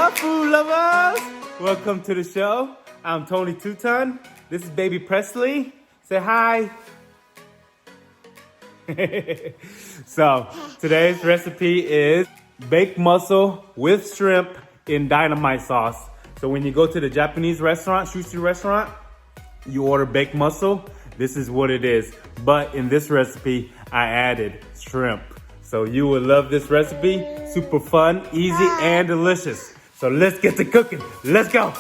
up, food lovers? Welcome to the show. I'm Tony Tuton. This is baby Presley. Say hi. So, today's recipe is baked mussel with shrimp in dynamite sauce. So when you go to the Japanese restaurant, sushi restaurant, you order baked mussel. This is what it is. But in this recipe, I added shrimp. So you will love this recipe. Super fun, easy, and delicious. So let's get to cooking. Let's go.